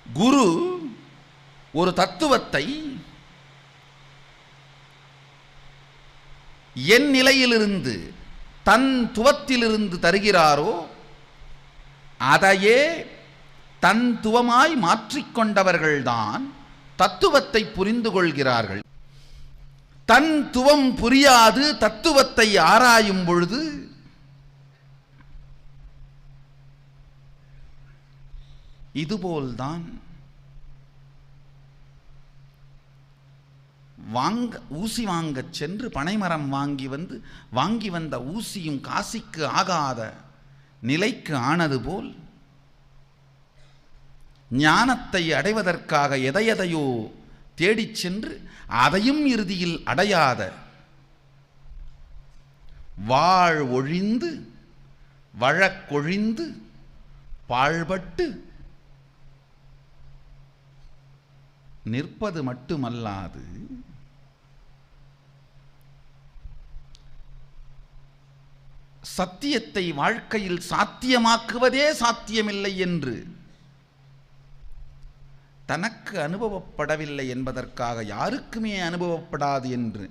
குரு ஒரு தத்துவத்தை என் நிலையிலிருந்து தன் துவத்திலிருந்து தருகிறாரோ அதையே தன் துவமாய் மாற்றிக்கொண்டவர்கள்தான் தத்துவத்தை புரிந்து கொள்கிறார்கள். தன் துவம் புரியாது தத்துவத்தை ஆராயும் பொழுது இதுபோல்தான் ஊசி வாங்க சென்று பனைமரம் வாங்கி வந்த ஊசியும் காசிக்கு ஆகாத நிலைக்கு ஆனது போல் ஞானத்தை அடைவதற்காக எதையோ தேடிச் சென்று அதையும் இறுதியில் அடையாத வாழ் ஒழிந்து வழக்கொழிந்து பாழ்பட்டு நிற்பது மட்டுமல்லாது சத்தியத்தை வாழ்க்கையில் சாத்தியமாக்குவதே சாத்தியமில்லை என்று தனக்கு அனுபவப்படவில்லை என்பதற்காக யாருக்குமே அனுபவப்படாது என்று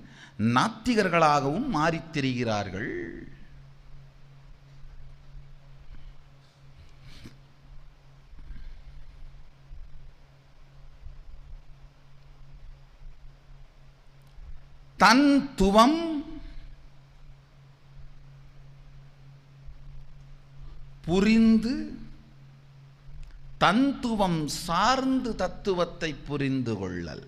நாத்திகர்களாகவும் மாறித் திரிகிறார்கள். தன் துவம் புரிந்து தந்துவம் சார்ந்து தத்துவத்தை புரிந்து கொள்ளல்.